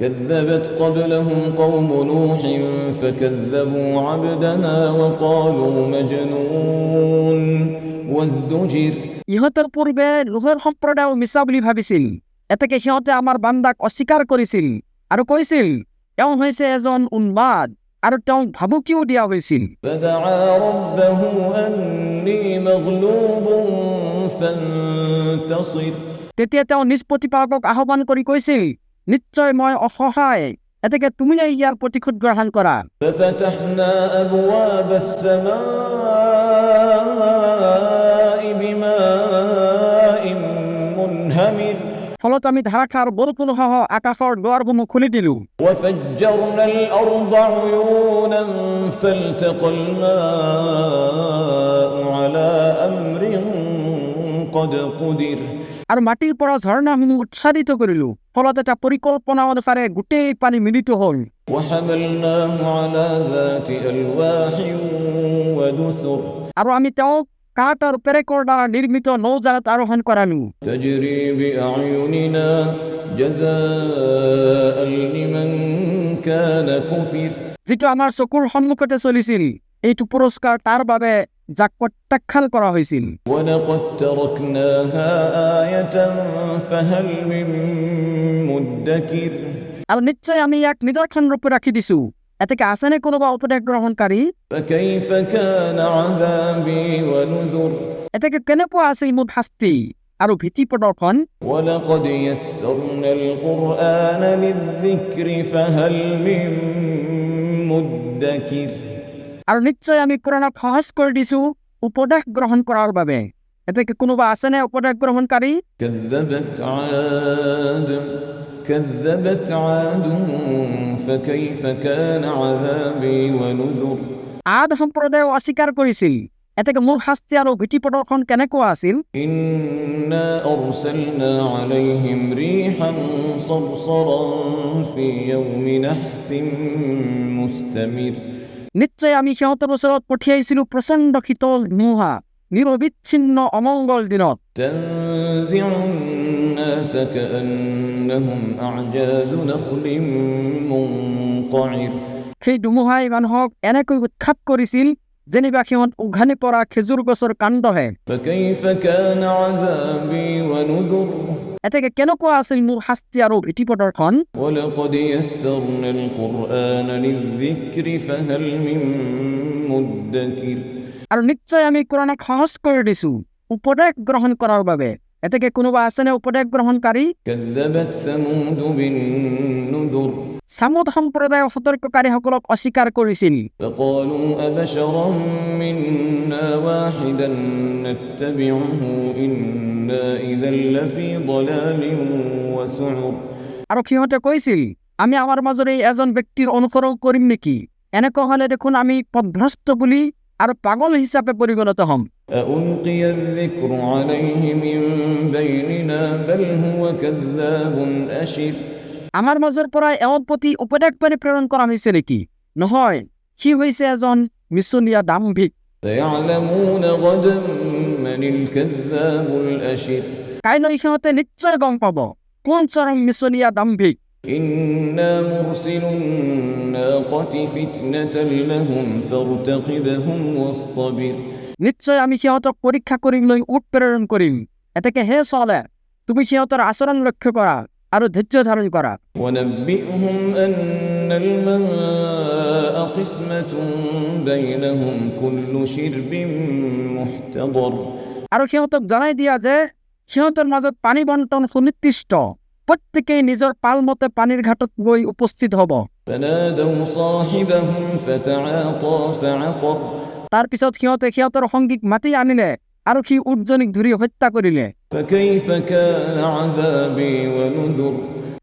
كذبت قبلهم قوم نوح فكذبوا عبدنا وقالوا مجنون وازدجر ইহঁতৰ পূৰ্বে লোহৰ সম্প্ৰদায় মিছা বুলি ভাবিছিল, এতেকে সিহঁতে আমাৰ বান্দাক অস্বীকাৰ কৰিছিল আৰু কৈছিল তেওঁ হৈছে এজন উন্মাদ, আৰু তেওঁক ভাবুকিও দিয়া হৈছিল। فدعا ربه أني مغلوب فانتصر তেতিয়া তেওঁ নিজ প্ৰতিপালকক আহ্বান কৰি কৈছিল, নিশ্চয় মই অসহায়, এতেকে তুমি ইয়াৰ প্ৰতিশোধ গ্ৰহণ কৰা। ففتحنا أبواب السماء بماء منهمر ফলত আমি ধাৰাসাৰ বৰষুণসহ আকাশৰ দুৱাৰসমূহ খুলি দিলো। وفجرنا الأرض عيونا فالتقى الماء على أمر قد قدر আৰু মাটিৰ পৰা ঝৰ্ণাসমূহ উৎসাৰিত কৰিলো, ফলত এটা পৰিকল্পনা অনুসাৰে গোটেই পানী মিলিত হ'ল। وحملناه على ذات ألواح ودسر আৰু আমি তেওঁক কাঠ আৰু পেৰেকৰ দ্বাৰা নিৰ্মিত নৌজানত আৰোহণ কৰালো। تجري بأعيننا جزاء لمن كان كفر যিটো আমাৰ চকুৰ সন্মুখতে চলিছিল, এইটো পুৰস্কাৰ তাৰ বাবে যাক প্ৰত্যাখ্যান কৰা হৈছিল। ولقد تركناها آية فهل من مدكر আৰু নিশ্চয় আমি ইয়াক নিদৰ্শন ৰূপে ৰাখি দিছো, এতেকে আছেনে কোনোবা উপদেশ গ্ৰহণকাৰী? فكيف كان عذابي ونذر এতেকে কেনেকুৱা আছিল মোৰ শাস্তি আৰু ভীতি প্ৰদৰ্শন? ولقد يسرنا القرآن للذكر فهل من مدكر আৰু নিশ্চয় আমি কোৰানক সহজ কৰি দিছো উপদেশ গ্ৰহণ কৰাৰ বাবে, এতেকে কোনোবা আছেনে উপদেশ গ্ৰহণকাৰী? كذبت عاد فكيف كان عذابي ونذر আদ সম্প্ৰদায় অস্বীকাৰ কৰিছিল, এতেকে মোৰ শাস্তি আৰু ভীতি প্ৰদৰ্শন কেনেকুৱা আছিল? إنا أرسلنا عليهم ريحا صرصرا في يوم نحس مستمر নিশ্চয় আমি সিহঁতৰ ওচৰত পঠিয়াইছিলো প্ৰচণ্ড শীতল ধুমুহা নিৰবিচ্ছিন্ন অমংগল দিনত। تنزع الناس كأنهم أعجاز نخل منقعر সেই ধুমুহাই মানুহক এনেকৈ উৎখাত কৰিছিল যেনিবা সিহঁত উঘানি পৰা খেজুৰ গছৰ কাণ্ডহে। فكيف كان عذابي ونذر এতেকে কেনেকুৱা আছিল মোৰ শাস্তি আৰু ভীতি প্ৰদৰ্শন? ولقد يسرنا القرآن للذكر فهل من مدكر আৰু নিশ্চয় আমি কোৰানক সহজ কৰি দিছো উপদেশ গ্ৰহণ কৰাৰ বাবে, এতেকে কোনোবা আছেনে উপদেশ গ্ৰহণকাৰী? كذبت ثمود بالنذر সামুদ সম্প্ৰদায়ৰ সতৰ্ককাৰীসকলক অস্বীকাৰ কৰিছিল। فقالوا أبشرا منا واحدا نتبعه إنا إذا لفي ضلال وسعر আৰু সিহঁতে কৈছিল আমি আমাৰ মাজৰে এজন ব্যক্তিৰ অনুসৰণ কৰিম নেকি? এনেকুৱা হ'লে দেখোন আমি পথভ্ৰষ্ট বুলি আৰু পাগল হিচাপে পৰিগণিত হ'ম। أألقي الذكر عليه من بيننا بل هو كذاب أشر আমাৰ মাজৰ পৰা এওঁৰ প্ৰতি উপদেশ প্ৰেৰণ কৰা হৈছে নেকি? নহয়, সি হৈছে এজন মিছলীয়া দাম্ভিক। سيعلمون غدا من الكذاب الأشر কাইলৈ সিহঁতে নিশ্চয় গম পাব কোন চৰম মিছলীয়া দাম্ভিক। إنا مرسل الناقة فتنة لهم فارتقبهم واصطبر নিশ্চয় আমি সিহঁতক পৰীক্ষা কৰিবলৈ উট প্ৰেৰণ কৰিম, এতেকে হে চলে তুমি সিহঁতৰ আচৰণ লক্ষ্য কৰা আৰু ধৈৰ্য ধাৰণ কৰা। ونبئهم أن الماء قسمة بينهم كل شرب محتضر আৰু সিহঁতক জনাই দিয়া যে সিহঁতৰ মাজত পানী বণ্টন সুনিৰ্দিষ্ট, প্ৰত্যেকেই নিজৰ পালমতে পানীৰ ঘাটত গৈ উপস্থিত হ'ব। فنادوا صاحبهم فتعاطى فعقر তাৰ পিছত সিহঁতে সিহঁতৰ সংগীক মাতি আনিলে আৰু সি উটজনীক ধৰি হত্যা কৰিলে। فكيف كان عذابي ونذر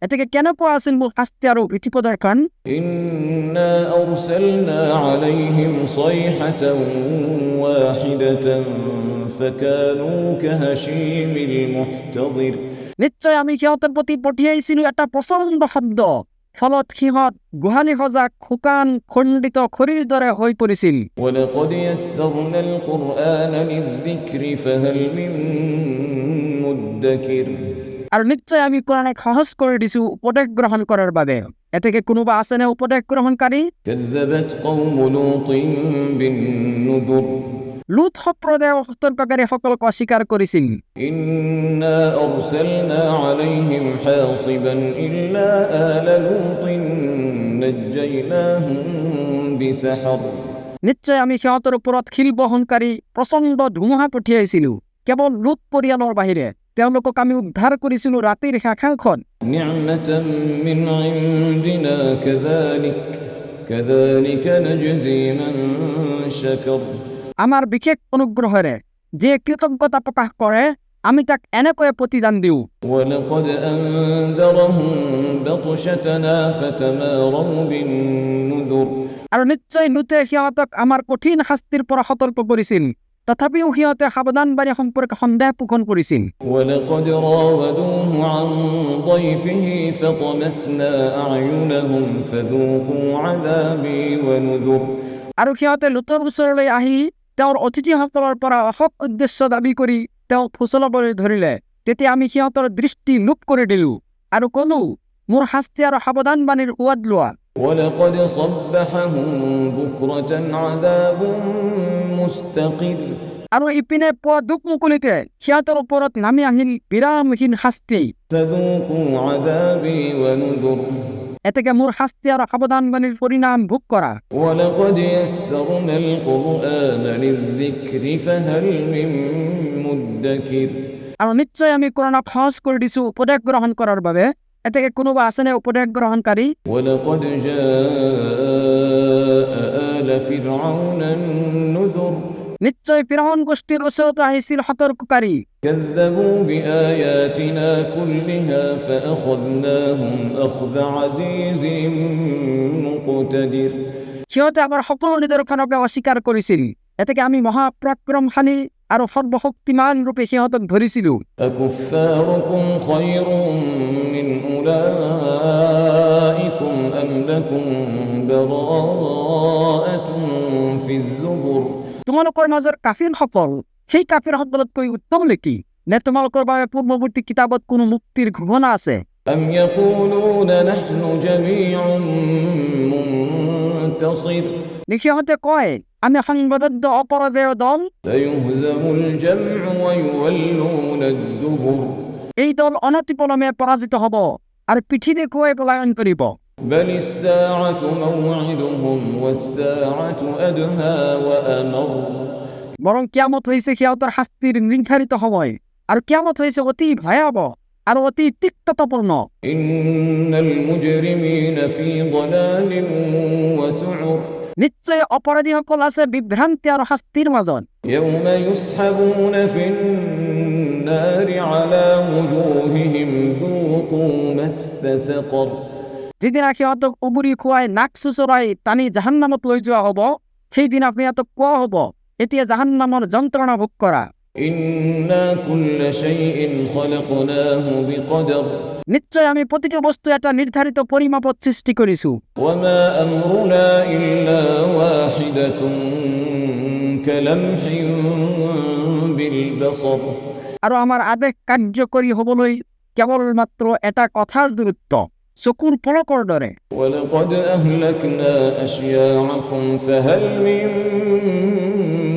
এতেকে কেনেকুৱা আছিল মোৰ শাস্তি আৰু ভীতি প্ৰদৰ্শন? إنا أرسلنا عليهم صيحة واحدة فكانوا كهشيم المحتضر নিশ্চয় আমি সিহঁতৰ প্ৰতি পঠিয়াইছিলো এটা প্ৰচণ্ড শব্দ, ফলত সিহঁত গোহালি সজা শুকান খণ্ডিত খৰিৰ দৰে হৈ পৰিছিল। ولقد يسرنا القرآن للذكر فهل من مدكر আৰু নিশ্চয় আমি কোরআনে সহজ করে দিছো উপদেশ গ্রহণ করার বাবে এতে কোনোবা আছে না উপদেশ গ্রহণকারী كذبت قوم لوط بالنذر লুত সম্প্রদায় সতর্ককারী সকলক অস্বীকার করেছিল إنا أرسلنا عليهم حاصبا إلا آل لوط نجيناهم بسحر নিশ্চয় আমি সিহঁতৰ ওপৰত শিল বহনকাৰী প্ৰচণ্ড ধুমুহা পঠিয়াইছিলো কেৱল লুত পৰিয়ালৰ বাহিৰে তেওঁলোকক আমি উদ্ধাৰ কৰিছিলো ৰাতিৰ শেষাংশত نعمة من عندنا كذلك نجزي من شكر আমাৰ বিশেষ অনুগ্ৰহেৰে যে কৃতজ্ঞতা প্ৰকাশ কৰে আমি তাক এনেকৈ প্ৰতিদান দিওঁ ولقد أنذرهم بطشتنا فتماروا بالنذر আৰু নিশ্চয় লুতে সিহঁতক আমাৰ কঠিন শাস্তিৰ পৰা সতৰ্ক কৰিছিল তথাপিও সিহঁতে সাৱধানবাণী সম্পৰ্কে সন্দেহ পোষণ কৰিছিল ولقد راودوه عن ضيفه فطمسنا أعينهم فذوقوا عذابي ونذر আৰু সিহঁতে লুতৰ ওচৰলৈ আহি তেওঁৰ অতিথিসকলৰ পৰা অসৎ উদ্দেশ্য দাবী কৰি তেওঁক ফুচলাবলৈ ধৰিলে তেতিয়া আমি সিহঁতৰ দৃষ্টি লোপ কৰি দিলো আৰু ক'লো মোৰ শাস্তি আৰু সাৱধানবাণীৰ সোৱাদ লোৱা ولقد صبحهم بكرة عذاب مستقر আৰু ইপিনে পুৱা দুখ মুকলিতে সিহঁতৰ ওপৰত নামি আহিল বিৰামহীন শাস্তি فذوقوا عذابي ونذر এতেকে মোৰ শাস্তি আৰু সাৱধানবাণীৰ পৰিণাম ভোগ কৰা ولقد يسرنا القرآن للذكر فهل من مدكر আৰু নিশ্চয় আমি কোৰানক সহজ কৰি দিছো উপদেশ গ্ৰহণ কৰাৰ বাবে এতেকে কোনোবা আছেনে উপদেশ গ্ৰহণকাৰী ولقد جاء آل فرعون النذر নিশ্চয় ফিৰআউন গোষ্ঠীৰ ওচৰত আহিছিল সতৰ্ককাৰী كذبوا بآياتنا كلها فأخذناهم أخذ عزيز مقتدر সিহঁতে আমাৰ সকলো নিদৰ্শনকে অস্বীকাৰ কৰিছিল এতেকে আমি মহাপৰাক্ৰমশালী আৰু সৰ্বশক্তিমান ৰূপে সিহঁতক ধৰিছিলো أكفاركم خير من أولئكم أم لكم براءة في الزبر তোমালোকৰ মাজৰ কাফিৰসকল সেই কাফিৰসকলতকৈ উত্তম নেকি নে তোমালোকৰ বাবে পূৰ্বৱৰ্তী কিতাপত কোনো মুক্তিৰ ঘোষণা আছে أم يقولون نحن جميع منتصر নে সিহঁতে কয় আমি সংবদ্ধ অপৰাজেয় দল سيهزم الجمع ويولون الدبر এই দল অনতিপলমে পৰাজিত হ'ব আৰু পিঠি দেখুৱাই পলায়ন কৰিব بل الساعة موعدهم والساعة أدهى وأمر বৰং কিয়ামত হৈছে সিহঁতৰ শাস্তিৰ নিৰ্ধাৰিত সময় আৰু কিয়ামত হৈছে অতি ভয়াৱহ আৰু অতি তিক্ততাপূৰ্ণ إن المجرمين في ضلال وسعر নিশ্চয় অপৰাধীসকল আছে বিভ্ৰান্তি আৰু শাস্তিৰ মাজত يوم يسحبون في النار على وجوههم ذوقوا مس سقر যিদিনা সিহঁতক উবুৰি খুৱাই নাক চুচৰাই টানি জাহান্নামত লৈ যোৱা হ'ব সেইদিনা সিহঁতক কোৱা হ'ব এতিয়া জাহান্নামৰ যন্ত্ৰণা ভোগ কৰা إنا كل شيء خلقناه بقدر নিশ্চয় আমি প্ৰতিটো বস্তু এটা নিৰ্ধাৰিত পৰিমাপত সৃষ্টি কৰিছো وما أمرنا إلا واحدة كلمح بالبصر আৰু আমাৰ আদেশ কাৰ্যকৰী হ'বলৈ কেৱল মাত্ৰ এটা কথাৰ দূৰত্ব চকুৰ পলকৰ দৰে ولقد أهلكنا أشياعكم فهل من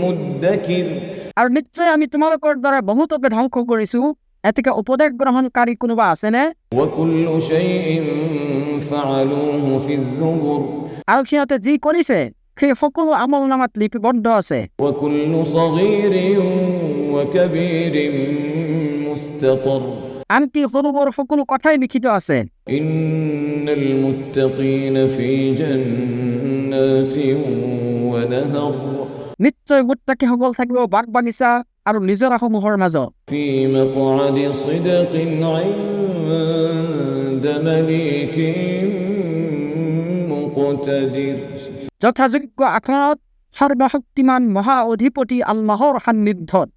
مدكر আৰু নিশ্চয় আমি তোমালোকৰ দৰে বহুতকে ধ্বংস কৰিছো এতেকে উপদেশ গ্ৰহণকাৰী কোনোবা আছেনে وكل شيء فعلوه في الزبر আৰু সিহঁতে যি কৰিছে সেই সকলো আমলনামাত লিপিবদ্ধ আছে وكل صغير وكبير مستطر আনকি সৰু বৰ সকলো কথাই লিখিত আছে إن المتقين في جنات ونهر নিশ্চয় মুত্তাকিসকল থাকিব বাগ বাগিচা আৰু নিজৰাসমূহৰ মাজত في مقعد صدق عند مليك مقتدر যথাযোগ্য আসনত সৰ্বশক্তিমান মহা অধিপতি আল্লাহৰ সান্নিধ্যত